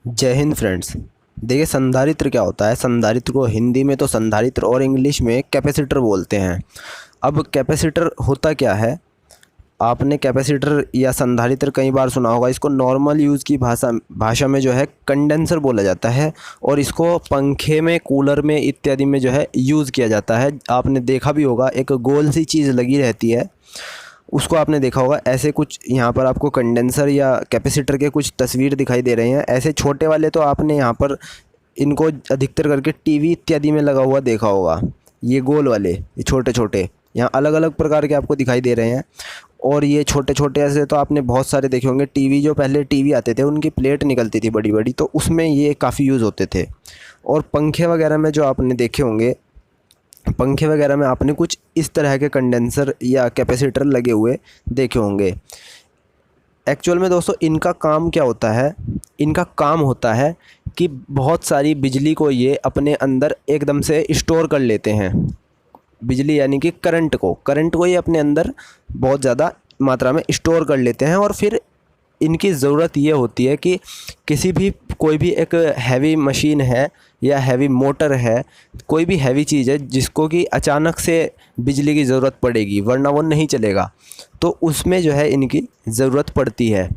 जय हिंद फ्रेंड्स। देखिए, संधारित्र क्या होता है। संधारित्र को हिंदी में तो संधारित्र और इंग्लिश में कैपेसिटर बोलते हैं। अब कैपेसिटर होता क्या है, आपने कैपेसिटर या संधारित्र कई बार सुना होगा। इसको नॉर्मल यूज़ की भाषा में जो है कंडेंसर बोला जाता है और इसको पंखे में, कूलर में इत्यादि में जो है यूज़ किया जाता है। आपने देखा भी होगा, एक गोल सी चीज़ लगी रहती है, उसको आपने देखा होगा। ऐसे कुछ यहाँ पर आपको कंडेंसर या कैपेसिटर के कुछ तस्वीर दिखाई दे रहे हैं। ऐसे छोटे वाले तो आपने यहाँ पर इनको अधिकतर करके टीवी इत्यादि में लगा हुआ देखा होगा। ये गोल वाले, ये छोटे छोटे यहाँ अलग अलग प्रकार के आपको दिखाई दे रहे हैं। और ये छोटे छोटे ऐसे तो आपने बहुत सारे देखे होंगे। टीवी, जो पहले टीवी आते थे उनकी प्लेट निकलती थी बड़ी बड़ी, तो उसमें ये काफ़ी यूज़ होते थे। और पंखे वगैरह में जो आपने देखे होंगे, पंखे वगैरह में आपने कुछ इस तरह के कंडेंसर या कैपेसिटर लगे हुए देखे होंगे। एक्चुअल में दोस्तों इनका काम क्या होता है, इनका काम होता है कि बहुत सारी बिजली को ये अपने अंदर एकदम से स्टोर कर लेते हैं। बिजली यानी कि करंट को ये अपने अंदर बहुत ज़्यादा मात्रा में स्टोर कर लेते हैं। और फिर इनकी ज़रूरत ये होती है कि किसी भी, कोई भी एक हैवी मशीन है या हैवी मोटर है, कोई भी हैवी चीज़ है जिसको कि अचानक से बिजली की ज़रूरत पड़ेगी वरना वो नहीं चलेगा, तो उसमें जो है इनकी ज़रूरत पड़ती है।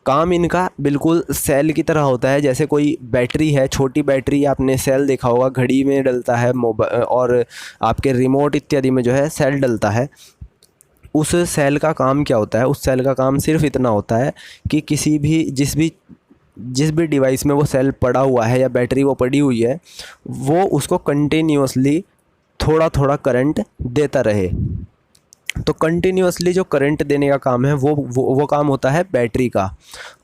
काम इनका बिल्कुल सेल की तरह होता है। जैसे कोई बैटरी है, छोटी बैटरी, आपने सेल देखा होगा, घड़ी में डलता है, मोबाइल और आपके रिमोट इत्यादि में जो है सेल डलता है। उस सेल का काम क्या होता है, उस सेल का काम सिर्फ इतना होता है कि किसी भी जिस भी डिवाइस में वो सेल पड़ा हुआ है या बैटरी वो पड़ी हुई है, वो उसको कंटिन्यूअसली थोड़ा थोड़ा करंट देता रहे। तो कंटिन्यूअसली जो करंट देने का काम है वो काम होता है बैटरी का।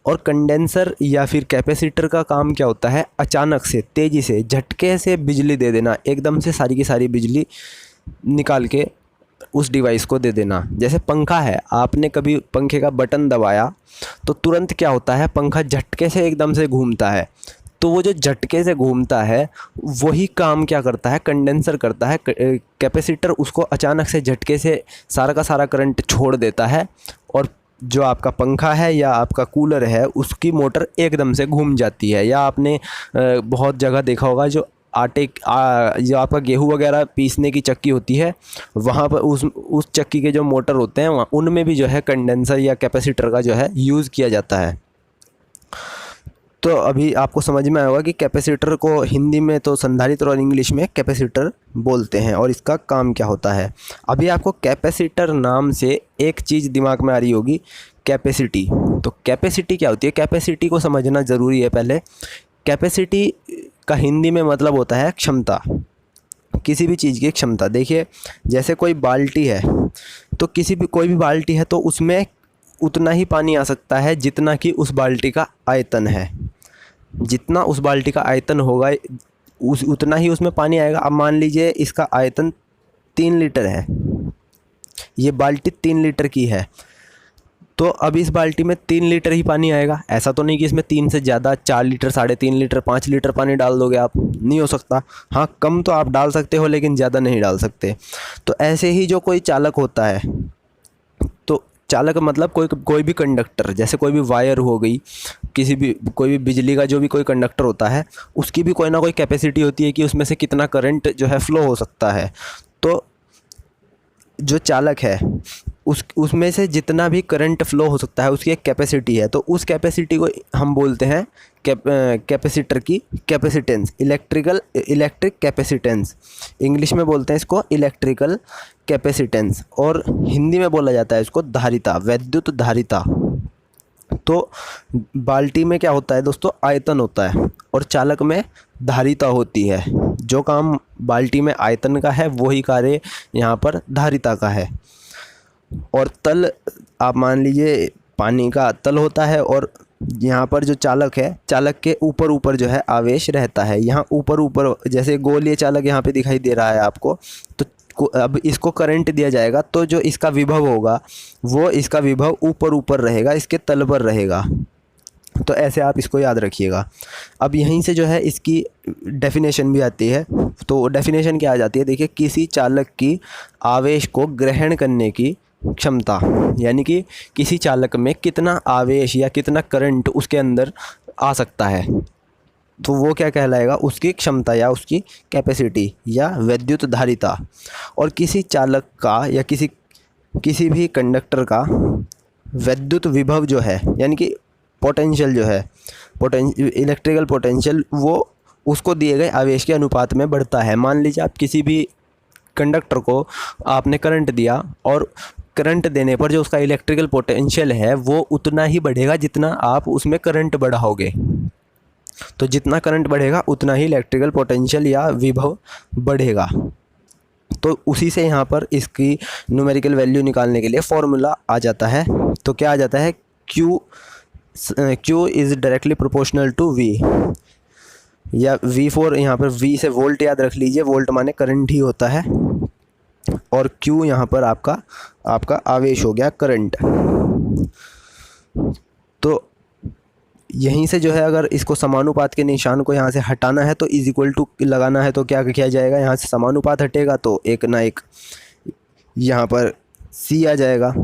और कंडेंसर या फिर कैपेसिटर का काम क्या होता है, अचानक से, तेज़ी से, झटके से बिजली दे देना, एकदम से सारी की सारी बिजली निकाल के उस डिवाइस को दे देना। जैसे पंखा है, आपने कभी पंखे का बटन दबाया तो तुरंत क्या होता है, पंखा झटके से एकदम से घूमता है। तो वो जो झटके से घूमता है वही काम क्या करता है, कंडेंसर करता है। कैपेसिटर उसको अचानक से झटके से सारा का सारा करंट छोड़ देता है और जो आपका पंखा है या आपका कूलर है उसकी मोटर एकदम से घूम जाती है। या आपने बहुत जगह देखा होगा, जो जो आपका गेहूँ वगैरह पीसने की चक्की होती है, वहाँ पर उस चक्की के जो मोटर होते हैं वहाँ, उनमें भी जो है कंडेंसर या कैपेसिटर का जो है यूज़ किया जाता है। तो अभी आपको समझ में आया होगा कि कैपेसिटर को हिंदी में तो संधारित्र और इंग्लिश में कैपेसिटर बोलते हैं और इसका काम क्या होता है। अभी आपको कैपेसिटर नाम से एक चीज़ दिमाग में आ रही होगी, कैपेसिटी। तो कैपेसिटी क्या होती है, कैपेसिटी को समझना ज़रूरी है पहले। कैपेसिटी का हिंदी में मतलब होता है क्षमता, किसी भी चीज़ की क्षमता। देखिए, जैसे कोई बाल्टी है, तो कोई भी बाल्टी है तो उसमें उतना ही पानी आ सकता है जितना कि उस बाल्टी का आयतन है। जितना उस बाल्टी का आयतन होगा उतना ही उसमें पानी आएगा। अब मान लीजिए इसका आयतन 3 लीटर है, ये बाल्टी 3 लीटर की है, तो अब इस बाल्टी में 3 लीटर ही पानी आएगा। ऐसा तो नहीं कि इसमें 3 से ज़्यादा 4 लीटर, 3.5 लीटर, 5 लीटर पानी डाल दोगे आप, नहीं हो सकता। हाँ, कम तो आप डाल सकते हो लेकिन ज़्यादा नहीं डाल सकते। तो ऐसे ही जो कोई चालक होता है, तो चालक मतलब कोई भी कंडक्टर, जैसे कोई भी वायर हो गई, कोई भी बिजली का जो भी कोई कंडक्टर होता है, उसकी भी कोई ना कोई कैपेसिटी होती है कि उसमें से कितना करंट जो है फ्लो हो सकता है। तो जो चालक है उसमें से जितना भी करंट फ्लो हो सकता है उसकी एक कैपेसिटी है। तो उस कैपेसिटी को हम बोलते हैं कैपेसिटर की कैपेसिटेंस, इलेक्ट्रिक कैपेसिटेंस। इंग्लिश में बोलते हैं इसको इलेक्ट्रिकल कैपेसिटेंस और हिंदी में बोला जाता है इसको धारिता, वैद्युत धारिता। तो बाल्टी में क्या होता है दोस्तों, आयतन होता है और चालक में धारिता होती है। जो काम बाल्टी में आयतन का है वही कार्य यहाँ पर धारिता का है। और तल, आप मान लीजिए पानी का तल होता है और यहाँ पर जो चालक है, चालक के ऊपर ऊपर जो है आवेश रहता है। यहाँ ऊपर ऊपर, जैसे गोलीय चालक यहाँ पे दिखाई दे रहा है आपको, तो अब इसको करंट दिया जाएगा तो जो इसका विभव होगा वो इसका विभव ऊपर ऊपर रहेगा, इसके तल पर रहेगा। तो ऐसे आप इसको याद रखिएगा। अब यहीं से जो है इसकी डेफिनेशन भी आती है। तो डेफिनेशन क्या आ जाती है, देखिए, किसी चालक की आवेश को ग्रहण करने की क्षमता, यानी कि किसी चालक में कितना आवेश या कितना करंट उसके अंदर आ सकता है। तो वो क्या कहलाएगा, उसकी क्षमता या उसकी कैपेसिटी या विद्युत धारिता। और किसी चालक का या किसी भी कंडक्टर का विद्युत विभव जो है, यानी कि पोटेंशियल जो है, इलेक्ट्रिकल पोटेंशियल, वो उसको दिए गए आवेश के अनुपात में बढ़ता है। मान लीजिए आप किसी भी कंडक्टर को आपने करंट दिया, और करंट देने पर जो उसका इलेक्ट्रिकल पोटेंशियल है वो उतना ही बढ़ेगा जितना आप उसमें करंट बढ़ाओगे। तो जितना करंट बढ़ेगा उतना ही इलेक्ट्रिकल पोटेंशियल या विभव बढ़ेगा। तो उसी से यहाँ पर इसकी न्यूमेरिकल वैल्यू निकालने के लिए फॉर्मूला आ जाता है। तो क्या आ जाता है, Q is directly proportional to V, या V4, यहाँ पर V से वोल्ट याद रख लीजिए, वोल्ट माने करंट ही होता है, और Q यहाँ पर आपका आवेश हो गया, करंट। तो यहीं से जो है, अगर इसको समानुपात के निशान को यहाँ से हटाना है तो इज इक्वल टू लगाना है, तो क्या किया जाएगा, यहाँ से समानुपात हटेगा तो एक ना एक यहाँ पर C आ जाएगा।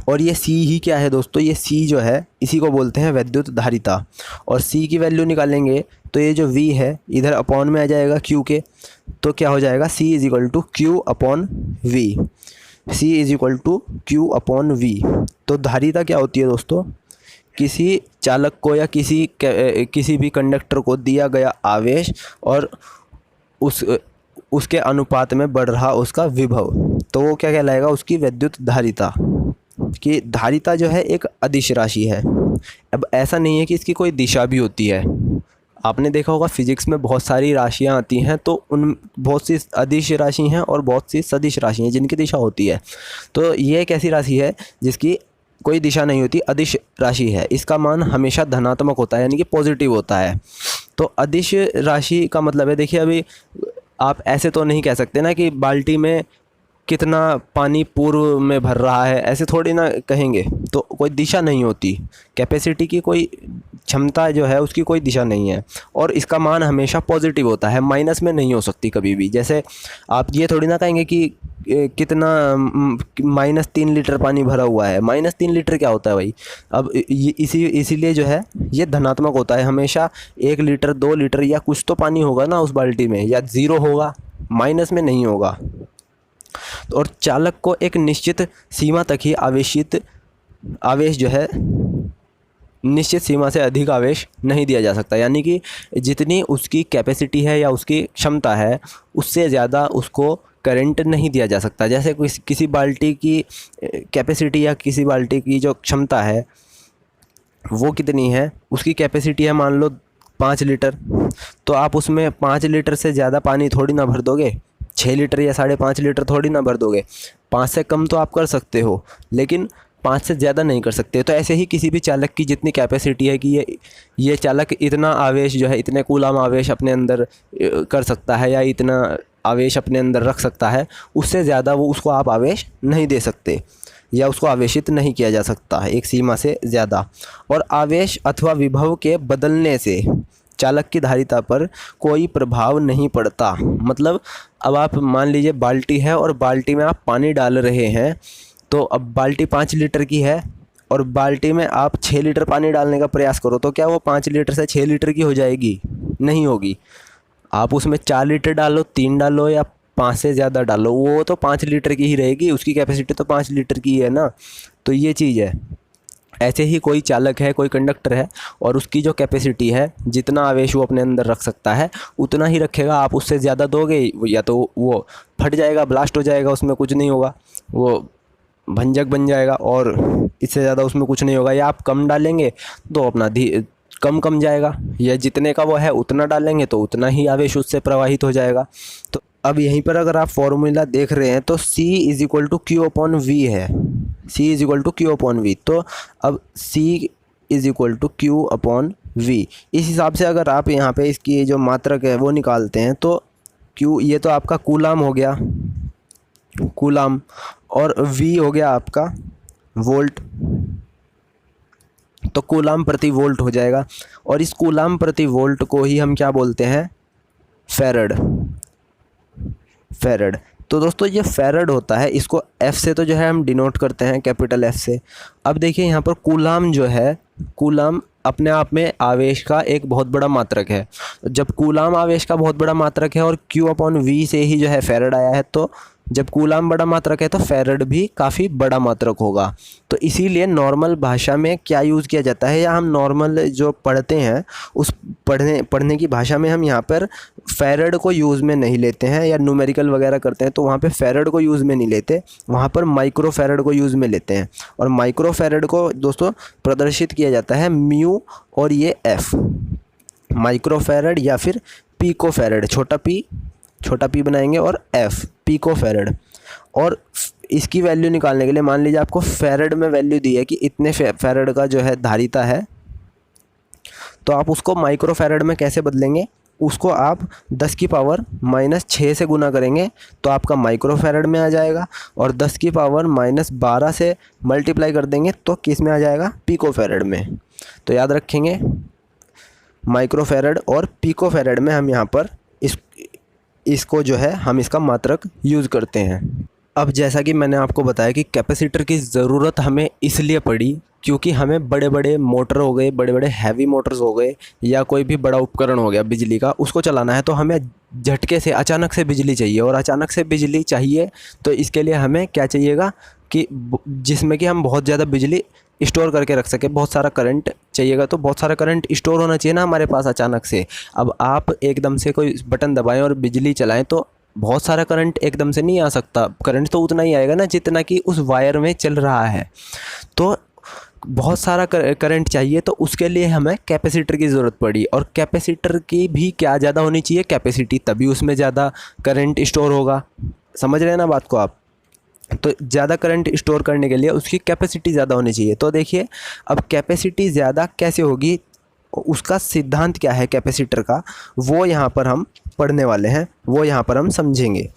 और ये C ही क्या है दोस्तों, ये C जो है इसी को बोलते हैं विद्युत धारिता। और C की वैल्यू निकालेंगे तो ये जो V है इधर अपॉन में आ जाएगा Q के, तो क्या हो जाएगा, C is equal to Q upon V, C is equal to Q upon V। तो धारिता क्या होती है दोस्तों, किसी चालक को या किसी भी कंडक्टर को दिया गया आवेश और उसके अनुपात में बढ़ रहा उसका विभव, तो वो क्या कहलाएगा, उसकी विद्युत धारिता। कि धारिता जो है एक अदिश राशि है। अब ऐसा नहीं है कि इसकी कोई दिशा भी होती है। आपने देखा होगा फिजिक्स में बहुत सारी राशियां आती हैं, तो उन बहुत सी अदिश राशि हैं और बहुत सी सदिश राशि हैं जिनकी दिशा होती है। तो ये एक ऐसी राशि है जिसकी कोई दिशा नहीं होती, अदिश राशि है। इसका मान हमेशा धनात्मक होता है, यानी कि पॉजिटिव होता है। तो अदिश राशि का मतलब है, देखिए अभी आप ऐसे तो नहीं कह सकते ना कि बाल्टी में कितना पानी पूर्व में भर रहा है, ऐसे थोड़ी ना कहेंगे। तो कोई दिशा नहीं होती, कैपेसिटी की कोई क्षमता जो है उसकी कोई दिशा नहीं है, और इसका मान हमेशा पॉजिटिव होता है, माइनस में नहीं हो सकती कभी भी। जैसे आप ये थोड़ी ना कहेंगे कि कितना -3 लीटर पानी भरा हुआ है, -3 लीटर क्या होता है भाई। अब इसीलिए जो है ये धनात्मक होता है हमेशा। 1 लीटर 2 लीटर या कुछ तो पानी होगा ना उस बाल्टी में, या ज़ीरो होगा, माइनस में नहीं होगा। और चालक को एक निश्चित सीमा तक ही आवेश जो है, निश्चित सीमा से अधिक आवेश नहीं दिया जा सकता। यानी कि जितनी उसकी कैपेसिटी है या उसकी क्षमता है, उससे ज़्यादा उसको करंट नहीं दिया जा सकता। जैसे किसी बाल्टी की कैपेसिटी या किसी बाल्टी की जो क्षमता है वो कितनी है, उसकी कैपेसिटी है मान लो 5 लीटर, तो आप उसमें 5 लीटर से ज़्यादा पानी थोड़ी ना भर दोगे, 6 लीटर या 5.5 लीटर थोड़ी ना भर दोगे। 5 से कम तो आप कर सकते हो, लेकिन 5 से ज़्यादा नहीं कर सकते। तो ऐसे ही किसी भी चालक की जितनी कैपेसिटी है कि ये चालक इतना आवेश जो है, इतने कूलाम आवेश अपने अंदर कर सकता है या इतना आवेश अपने अंदर रख सकता है, उससे ज़्यादा वो उसको आप आवेश नहीं दे सकते या उसको आवेशित नहीं किया जा सकता है एक सीमा से ज़्यादा। और आवेश अथवा विभव के बदलने से चालक की धारिता पर कोई प्रभाव नहीं पड़ता। मतलब अब आप मान लीजिए बाल्टी है और बाल्टी में आप पानी डाल रहे हैं, तो अब बाल्टी 5 लीटर की है और बाल्टी में आप 6 लीटर पानी डालने का प्रयास करो, तो क्या वो 5 लीटर से 6 लीटर की हो जाएगी? नहीं होगी। आप उसमें 4 लीटर डालो, 3 डालो या 5 से ज़्यादा डालो, वो तो 5 लीटर की ही रहेगी, उसकी कैपेसिटी तो 5 लीटर की है ना। तो ये चीज़ है। ऐसे ही कोई चालक है, कोई कंडक्टर है, और उसकी जो कैपेसिटी है, जितना आवेश वो अपने अंदर रख सकता है उतना ही रखेगा। आप उससे ज़्यादा दोगे या तो वो फट जाएगा, ब्लास्ट हो जाएगा, उसमें कुछ नहीं होगा, वो भंजक बन जाएगा, और इससे ज़्यादा उसमें कुछ नहीं होगा। या आप कम डालेंगे तो अपना कम जाएगा, या जितने का वो है उतना डालेंगे तो उतना ही आवेश उससे प्रवाहित हो जाएगा। तो अब यहीं पर अगर आप फॉर्मूला देख रहे हैं तो C is equal to Q upon V है, C is equal to Q upon V। तो अब C is equal to Q upon V, इस हिसाब से अगर आप यहाँ पे इसकी जो मात्रक है वो निकालते हैं तो Q, ये तो आपका कूलाम हो गया, कूलाम, और V हो गया आपका वोल्ट, तो कूलाम प्रति वोल्ट हो जाएगा। और इस कूलाम प्रति वोल्ट को ही हम क्या बोलते हैं? फैरड। फैरड। तो दोस्तों ये फैरड होता है, इसको F से तो जो है हम डिनोट करते हैं, कैपिटल F से। अब देखिए यहाँ पर कूलाम जो है, कूलाम अपने आप में आवेश का एक बहुत बड़ा मात्रक है। जब कूलाम आवेश का बहुत बड़ा मात्रक है और Q/V से ही जो है फैराड आया है, तो जब कूलाम बड़ा मात्रक है तो फैराड भी काफ़ी बड़ा मात्रक होगा। तो इसीलिए नॉर्मल भाषा में क्या यूज़ किया जाता है, या हम नॉर्मल जो पढ़ते हैं उस पढ़ने की भाषा में हम यहाँ पर फैराड को यूज़ में नहीं लेते हैं, या न्यूमेरिकल वगैरह करते हैं तो वहाँ पे फैराड को यूज़ में नहीं लेते, वहाँ पर माइक्रो फैराड को यूज़ में लेते हैं। और माइक्रो फैराड को दोस्तों प्रदर्शित किया जाता है म्यू और ये एफ, माइक्रो फैराड या फिर पीको फैराड, छोटा पी बनाएंगे और एफ पीको फैराड। और इसकी वैल्यू निकालने के लिए मान लीजिए आपको फैराड में वैल्यू दी है कि इतने फैराड का जो है धारिता है, तो आप उसको माइक्रो फैराड में कैसे बदलेंगे, उसको आप 10⁻⁻6 से गुना करेंगे तो आपका माइक्रो फैराड में आ जाएगा, और 10⁻12 से मल्टीप्लाई कर देंगे तो किस में आ जाएगा, पीको फैराड में। तो याद रखेंगे माइक्रो फैराड और पीको फैराड में हम यहाँ पर इसको जो है हम इसका मात्रक यूज़ करते हैं। अब जैसा कि मैंने आपको बताया कि कैपेसिटर की ज़रूरत हमें इसलिए पड़ी क्योंकि हमें बड़े बड़े मोटर हो गए, बड़े बड़े हैवी मोटर्स हो गए, या कोई भी बड़ा उपकरण हो गया बिजली का, उसको चलाना है तो हमें झटके से अचानक से बिजली चाहिए। और अचानक से बिजली चाहिए तो इसके लिए हमें क्या चाहिएगा कि जिसमें कि हम बहुत ज़्यादा बिजली स्टोर करके रख सके, बहुत सारा करंट चाहिएगा। तो बहुत सारा करंट स्टोर होना चाहिए ना हमारे पास अचानक से। अब आप एकदम से कोई बटन दबाएं और बिजली चलाएं तो बहुत सारा करंट एकदम से नहीं आ सकता, करंट तो उतना ही आएगा ना जितना कि उस वायर में चल रहा है। तो बहुत सारा करंट चाहिए, तो उसके लिए हमें कैपेसिटर की ज़रूरत पड़ी। और कैपेसिटर की भी क्या ज़्यादा होनी चाहिए, कैपेसिटी, तभी उसमें ज़्यादा करंट स्टोर होगा। समझ रहे हैं ना बात को आप। तो ज़्यादा करंट स्टोर करने के लिए उसकी कैपेसिटी ज़्यादा होनी चाहिए। तो देखिए अब कैपेसिटी ज़्यादा कैसे होगी, उसका सिद्धांत क्या है कैपेसिटर का, वो यहाँ पर हम पढ़ने वाले हैं, वो यहाँ पर हम समझेंगे।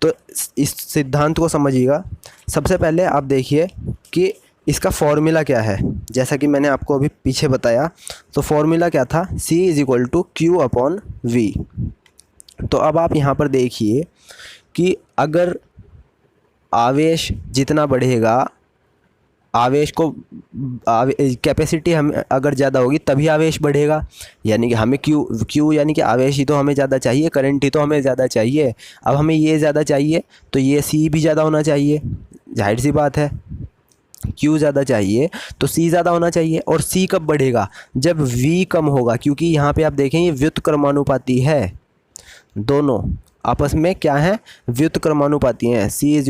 तो इस सिद्धांत को समझिएगा। सबसे पहले आप देखिए कि इसका फॉर्मूला क्या है। जैसा कि मैंने आपको अभी पीछे बताया, तो फॉर्मूला क्या था, C = Q/V। तो अब आप यहाँ पर देखिए कि अगर आवेश जितना बढ़ेगा, आवेश को कैपेसिटी हम अगर ज़्यादा होगी तभी आवेश बढ़ेगा, यानी कि हमें क्यू यानी कि आवेश ही तो हमें ज़्यादा चाहिए, करंट ही तो हमें ज़्यादा चाहिए। अब हमें ये ज़्यादा चाहिए तो ये C भी ज़्यादा होना चाहिए, जाहिर सी बात है। Q ज़्यादा चाहिए तो C ज़्यादा होना चाहिए। और C कब बढ़ेगा, जब V कम होगा, क्योंकि यहाँ पे आप देखें ये व्युत्क्रमानुपाती है, दोनों आपस में क्या है, व्युत्क्रमानुपाती हैं। C =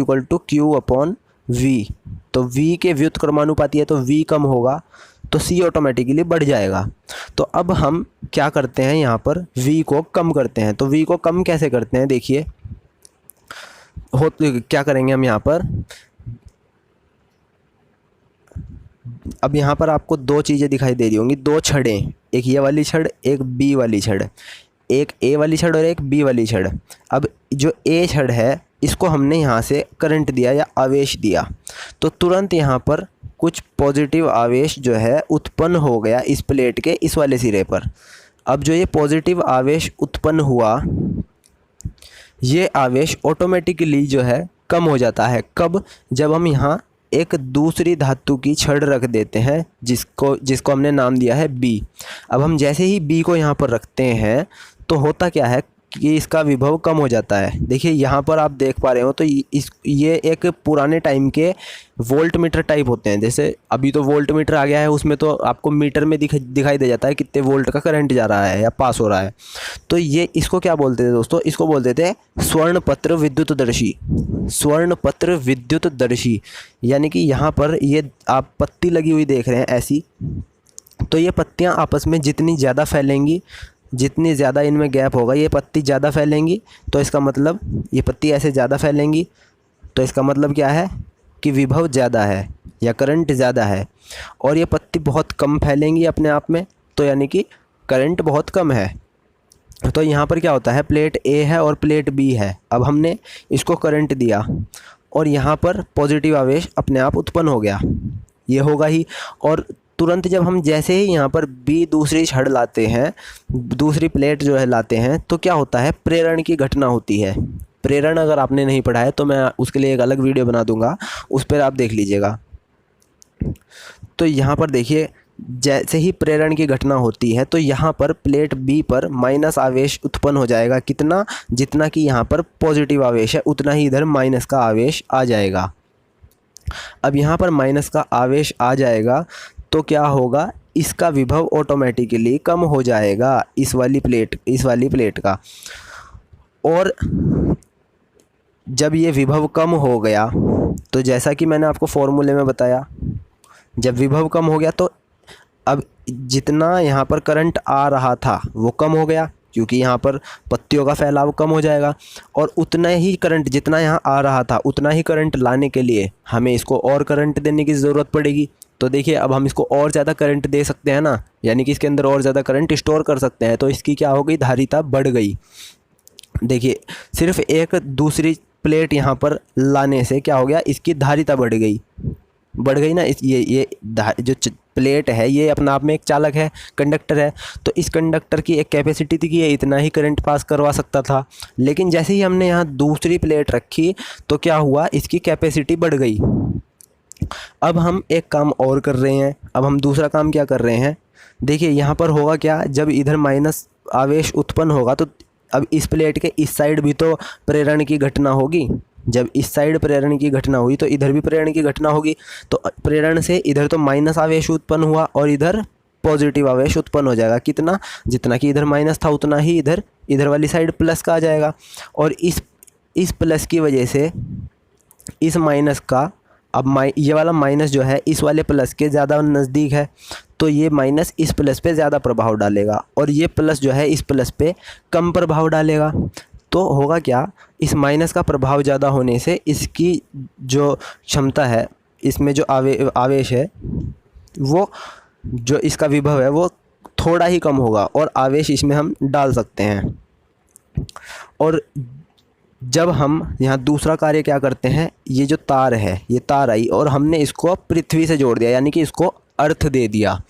Q/V। तो V के व्युत्क्रमानुपाती है तो V कम होगा तो C ऑटोमेटिकली बढ़ जाएगा। तो अब हम क्या करते हैं, यहाँ पर V को कम करते हैं। तो V को कम कैसे करते हैं, देखिए क्या करेंगे हम यहाँ पर। अब यहाँ पर आपको दो चीज़ें दिखाई दे रही होंगी, दो छड़ें, एक ये वाली छड़, एक B वाली छड़, एक A वाली छड़ और एक B वाली छड़। अब जो A छड़ है इसको हमने यहाँ से करंट दिया या आवेश दिया, तो तुरंत यहाँ पर कुछ पॉजिटिव आवेश जो है उत्पन्न हो गया इस प्लेट के इस वाले सिरे पर। अब जो ये पॉजिटिव आवेश उत्पन्न हुआ, ये आवेश ऑटोमेटिकली जो है कम हो जाता है। कब, जब हम यहाँ एक दूसरी धातु की छड़ रख देते हैं जिसको हमने नाम दिया है B। अब हम जैसे ही B को यहाँ पर रखते हैं तो होता क्या है कि इसका विभव कम हो जाता है। देखिए यहाँ पर आप देख पा रहे हो, तो ये एक पुराने टाइम के वोल्ट मीटर टाइप होते हैं। जैसे अभी तो वोल्ट मीटर आ गया है, उसमें तो आपको मीटर में दिखाई दे जाता है कितने वोल्ट का करंट जा रहा है या पास हो रहा है। तो ये इसको क्या बोलते थे दोस्तों, इसको बोलते थे स्वर्णपत्र विद्युतदर्शी। स्वर्णपत्र विद्युतदर्शी यानी कि यहाँ पर ये आप पत्ती लगी हुई देख रहे हैं ऐसी, तो ये पत्तियाँ आपस में जितनी ज़्यादा फैलेंगी, जितनी ज़्यादा इनमें गैप होगा, ये पत्ती ज़्यादा फैलेंगी, तो इसका मतलब ये पत्ती ऐसे ज़्यादा फैलेंगी, तो इसका मतलब क्या है कि विभव ज़्यादा है या करंट ज़्यादा है। और ये पत्ती बहुत कम फैलेंगी अपने आप में, तो यानी कि करंट बहुत कम है। तो यहाँ पर क्या होता है, प्लेट A है और प्लेट B है। अब हमने इसको करंट दिया और यहाँ पर पॉजिटिव आवेश अपने आप उत्पन्न हो गया, ये होगा ही। और तुरंत जब हम जैसे ही यहाँ पर B दूसरी छड़ लाते हैं, दूसरी प्लेट जो है लाते हैं, तो क्या होता है, प्रेरण की घटना होती है। प्रेरण अगर आपने नहीं पढ़ा है तो मैं उसके लिए एक अलग वीडियो बना दूंगा, उस पर आप देख लीजिएगा। तो यहाँ पर देखिए जैसे ही प्रेरण की घटना होती है तो यहाँ पर प्लेट बी पर माइनस आवेश उत्पन्न हो जाएगा। कितना? जितना कि यहाँ पर पॉजिटिव आवेश है उतना ही इधर माइनस का आवेश आ जाएगा। अब यहाँ पर माइनस का आवेश आ जाएगा तो क्या होगा, इसका विभव ऑटोमेटिकली कम हो जाएगा इस वाली प्लेट का। और जब ये विभव कम हो गया तो जैसा कि मैंने आपको फॉर्मूले में बताया, जब विभव कम हो गया तो अब जितना यहाँ पर करंट आ रहा था वो कम हो गया, क्योंकि यहाँ पर पत्तियों का फैलाव कम हो जाएगा। और उतना ही करंट जितना यहाँ आ रहा था उतना ही करंट लाने के लिए हमें इसको और करंट देने की ज़रूरत पड़ेगी। तो देखिए अब हम इसको और ज़्यादा करंट दे सकते हैं ना, यानी कि इसके अंदर और ज़्यादा करंट स्टोर कर सकते हैं। तो इसकी क्या हो गई, धारिता बढ़ गई। देखिए सिर्फ एक दूसरी प्लेट यहाँ पर लाने से क्या हो गया, इसकी धारिता बढ़ गई ना। ये जो प्लेट है ये अपना आप में एक चालक है, कंडक्टर है। तो इस कंडक्टर की एक कैपेसिटी थी कि ये इतना ही करंट पास करवा सकता था। लेकिन जैसे ही हमने यहाँ दूसरी प्लेट रखी तो क्या हुआ, इसकी कैपेसिटी बढ़ गई। अब हम एक काम और कर रहे हैं। अब हम दूसरा काम क्या कर रहे हैं, देखिए यहाँ पर होगा क्या, जब इधर माइनस आवेश उत्पन्न होगा तो अब इस प्लेट के इस साइड भी तो प्रेरण की घटना होगी। जब इस साइड प्रेरण की घटना हुई तो इधर भी प्रेरण की घटना होगी। तो प्रेरण से इधर तो माइनस आवेश उत्पन्न हुआ और इधर पॉजिटिव आवेश उत्पन्न हो जाएगा। कितना? जितना कि इधर माइनस था उतना ही इधर वाली साइड प्लस का आ जाएगा। और इस प्लस की वजह से इस माइनस का अब ये वाला माइनस जो है इस वाले प्लस के ज़्यादा नज़दीक है, तो ये माइनस इस प्लस पे ज़्यादा प्रभाव डालेगा और ये प्लस जो है इस प्लस पे कम प्रभाव डालेगा। तो होगा क्या, इस माइनस का प्रभाव ज़्यादा होने से इसकी जो क्षमता है, इसमें जो आवेश है वो, जो इसका विभव है वो थोड़ा ही कम होगा और आवेश इसमें हम डाल सकते हैं। और जब हम यहाँ दूसरा कार्य क्या करते हैं, ये जो तार है, ये तार आई और हमने इसको पृथ्वी से जोड़ दिया, यानी कि इसको अर्थ दे दिया।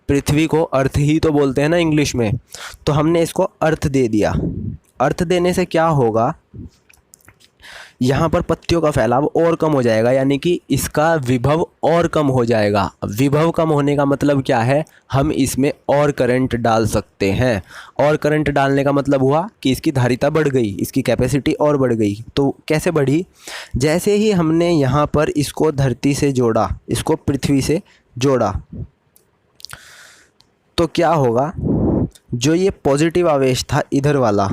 पृथ्वी को अर्थ ही तो बोलते हैं ना इंग्लिश में, तो हमने इसको अर्थ दे दिया। अर्थ देने से क्या होगा, यहाँ पर पत्तियों का फैलाव और कम हो जाएगा, यानी कि इसका विभव और कम हो जाएगा। विभव कम होने का मतलब क्या है, हम इसमें और करंट डाल सकते हैं। और करंट डालने का मतलब हुआ कि इसकी धारिता बढ़ गई, इसकी कैपेसिटी और बढ़ गई। तो कैसे बढ़ी, जैसे ही हमने यहाँ पर इसको धरती से जोड़ा, इसको पृथ्वी से जोड़ा, तो क्या होगा, जो ये पॉजिटिव आवेश था इधर वाला,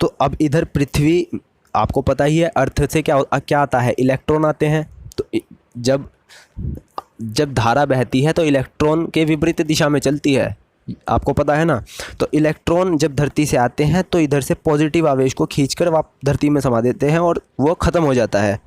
तो अब इधर पृथ्वी, आपको पता ही है अर्थ से क्या आता है, इलेक्ट्रॉन आते हैं। तो जब धारा बहती है तो इलेक्ट्रॉन के विपरीत दिशा में चलती है, आपको पता है ना। तो इलेक्ट्रॉन जब धरती से आते हैं तो इधर से पॉजिटिव आवेश को खींचकर धरती में समा देते हैं और वो ख़त्म हो जाता है।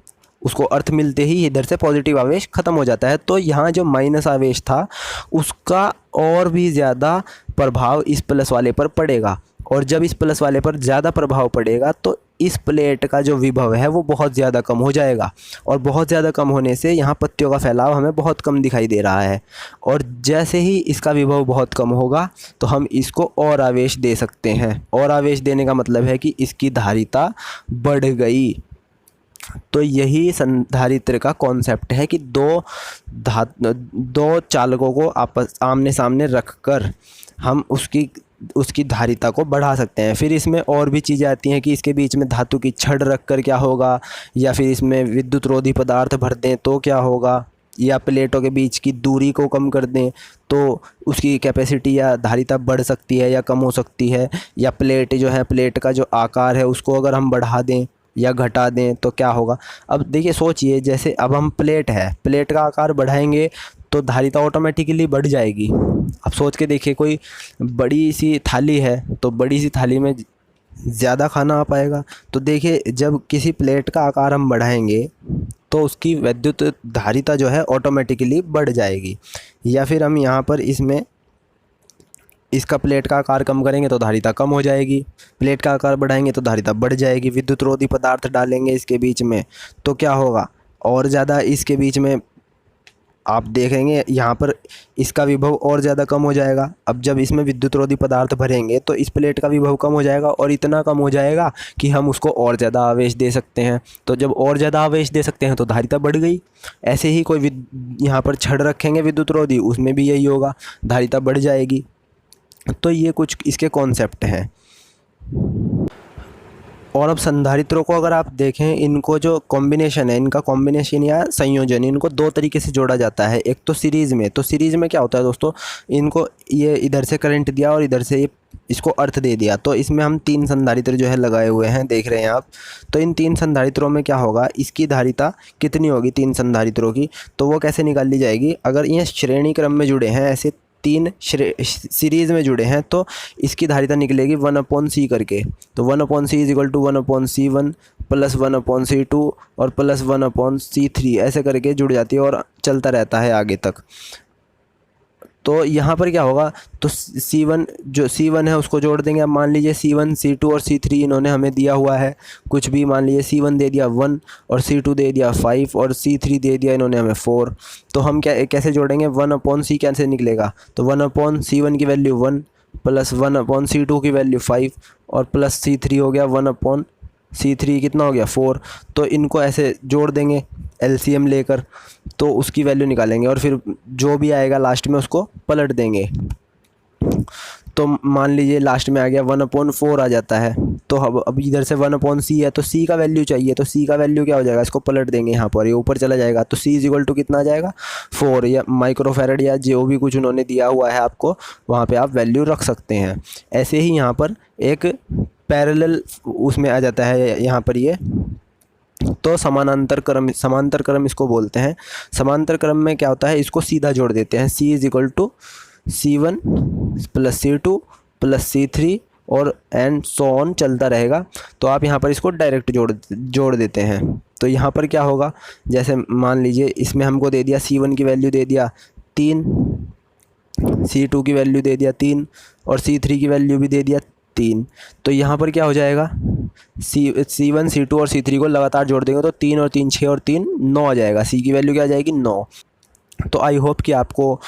उसको अर्थ मिलते ही इधर से पॉजिटिव आवेश ख़त्म हो जाता है। तो यहाँ जो माइनस आवेश था उसका और भी ज़्यादा प्रभाव इस प्लस वाले पर पड़ेगा। और जब इस प्लस वाले पर ज़्यादा प्रभाव पड़ेगा तो इस प्लेट का जो विभव है वो बहुत ज़्यादा कम हो जाएगा। और बहुत ज़्यादा कम होने से यहाँ पत्तियों का फैलाव हमें बहुत कम दिखाई दे रहा है। और जैसे ही इसका विभव बहुत कम होगा तो हम इसको और आवेश दे सकते हैं। और आवेश देने का मतलब है कि इसकी धारिता बढ़ गई। तो यही संधारित्र का कॉन्सेप्ट है कि दो चालकों को आपस आमने सामने रखकर हम उसकी धारिता को बढ़ा सकते हैं। फिर इसमें और भी चीज़ें आती हैं कि इसके बीच में धातु की छड़ रखकर क्या होगा, या फिर इसमें विद्युत रोधी पदार्थ भर दें तो क्या होगा, या प्लेटों के बीच की दूरी को कम कर दें तो उसकी कैपेसिटी या धारिता बढ़ सकती है या कम हो सकती है। या प्लेट जो है, प्लेट का जो आकार है उसको अगर हम बढ़ा दें या घटा दें तो क्या होगा। अब देखिए सोचिए, जैसे अब हम प्लेट का आकार बढ़ाएंगे तो धारिता ऑटोमेटिकली बढ़ जाएगी। अब सोच के देखिए, कोई बड़ी सी थाली है तो बड़ी सी थाली में ज़्यादा खाना आ पाएगा। तो देखिए जब किसी प्लेट का आकार हम बढ़ाएंगे तो उसकी विद्युत धारिता जो है ऑटोमेटिकली बढ़ जाएगी। या फिर हम यहाँ पर इसका प्लेट का आकार कम करेंगे तो धारिता कम हो जाएगी, प्लेट का आकार बढ़ाएंगे तो धारिता बढ़ जाएगी। विद्युत रोधी पदार्थ डालेंगे इसके बीच में तो क्या होगा, और ज़्यादा इसके बीच में आप देखेंगे यहाँ पर इसका विभव और ज़्यादा कम हो जाएगा। अब जब इसमें विद्युतरोधी पदार्थ भरेंगे तो इस प्लेट का विभव कम हो जाएगा और इतना कम हो जाएगा कि हम उसको और ज़्यादा आवेश दे सकते हैं। तो जब और ज़्यादा आवेश दे सकते हैं तो धारिता बढ़ गई। ऐसे ही कोई यहाँ पर छड़ रखेंगे विद्युतरोधी, उसमें भी यही होगा, धारिता बढ़ जाएगी। तो ये कुछ इसके कॉन्सेप्ट हैं। और अब संधारित्रों को अगर आप देखें, इनको जो कॉम्बिनेशन है, इनका कॉम्बिनेशन या संयोजन, इनको दो तरीके से जोड़ा जाता है। एक तो सीरीज़ में। तो सीरीज़ में क्या होता है दोस्तों, इनको ये इधर से करंट दिया और इधर से ये इसको अर्थ दे दिया। तो इसमें हम 3 संधारित्र जो है लगाए हुए हैं, देख रहे हैं आप। तो इन 3 संधारित्रों में क्या होगा, इसकी धारिता कितनी होगी 3 संधारित्रों की, तो वो कैसे निकाल ली जाएगी। अगर ये श्रेणी क्रम में जुड़े हैं, ऐसे 3 सीरीज़ में जुड़े हैं, तो इसकी धारिता निकलेगी 1/c करके। तो 1/c is equal to 1/c1 plus 1/c2 और प्लस 1/c3 ऐसे करके जुड़ जाती है और चलता रहता है आगे तक। तो यहाँ पर क्या होगा, तो C1 जो C1 है उसको जोड़ देंगे। अब मान लीजिए C1, C2 और C3 इन्होंने हमें दिया हुआ है कुछ भी। मान लीजिए C1 दे दिया 1 और C2 दे दिया 5 और C3 दे दिया इन्होंने हमें 4। तो हम कैसे जोड़ेंगे, 1/c कैसे निकलेगा, तो 1/C1 की वैल्यू 1 प्लस 1/C2 की वैल्यू 5 और प्लस C3 हो गया 1/C3 कितना हो गया 4। तो इनको ऐसे जोड़ देंगे LCM लेकर, तो उसकी वैल्यू निकालेंगे और फिर जो भी आएगा लास्ट में उसको पलट देंगे। तो मान लीजिए लास्ट में आ गया 1/4 आ जाता है। तो अब इधर से 1/c है तो c का वैल्यू चाहिए, तो c का वैल्यू क्या हो जाएगा, इसको पलट देंगे यहाँ पर, ये ऊपर चला जाएगा। तो c इज इक्वल टू कितना आ जाएगा 4 या माइक्रोफैरड या जो भी कुछ उन्होंने दिया हुआ है आपको, वहाँ पे आप वैल्यू रख सकते हैं। ऐसे ही यहाँ पर एक पैरेलल उसमें आ जाता है यहाँ पर ये, तो समानांतर क्रम इसको बोलते हैं। समांतर क्रम में क्या होता है, इसको सीधा जोड़ देते हैं। c is equal to C1 plus C2 plus C3 और एंड सो ऑन चलता रहेगा। तो आप यहाँ पर इसको डायरेक्ट जोड़ देते हैं। तो यहाँ पर क्या होगा, जैसे मान लीजिए इसमें हमको दे दिया C1 की वैल्यू दे दिया 3, C2 की वैल्यू दे दिया 3 और C3 की वैल्यू भी दे दिया 3। तो यहाँ पर क्या हो जाएगा, C1 C2 और C3 को लगातार जोड़ देंगे तो 3 और 3 6 और 3 9 आ जाएगा। C की वैल्यू क्या आ जाएगी 9। तो आई होप कि आपको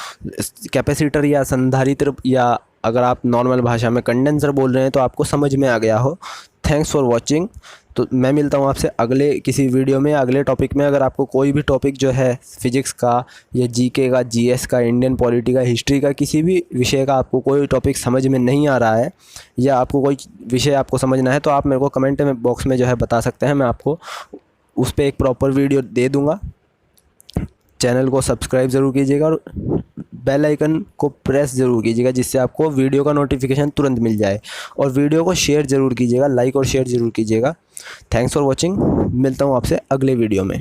कैपेसिटर या संधारित्र, या अगर आप नॉर्मल भाषा में कंडेंसर बोल रहे हैं, तो आपको समझ में आ गया हो। Thanks for watching. तो मैं मिलता हूँ आपसे अगले किसी वीडियो में, अगले टॉपिक में। अगर आपको कोई भी टॉपिक जो है फिजिक्स का या जीके का, जीएस का, इंडियन पॉलिटी का, हिस्ट्री का, किसी भी विषय का आपको कोई टॉपिक समझ में नहीं आ रहा है या आपको कोई विषय आपको समझना है, तो आप मेरे को कमेंट में बॉक्स में जो है बता सकते हैं। मैं आपको उस पर एक प्रॉपर वीडियो दे दूँगा। चैनल को सब्सक्राइब ज़रूर कीजिएगा और बेल आइकन को प्रेस ज़रूर कीजिएगा, जिससे आपको वीडियो का नोटिफिकेशन तुरंत मिल जाए। और वीडियो को शेयर ज़रूर कीजिएगा, लाइक और शेयर ज़रूर कीजिएगा। Thanks for watching. मिलता हूँ आपसे अगले वीडियो में।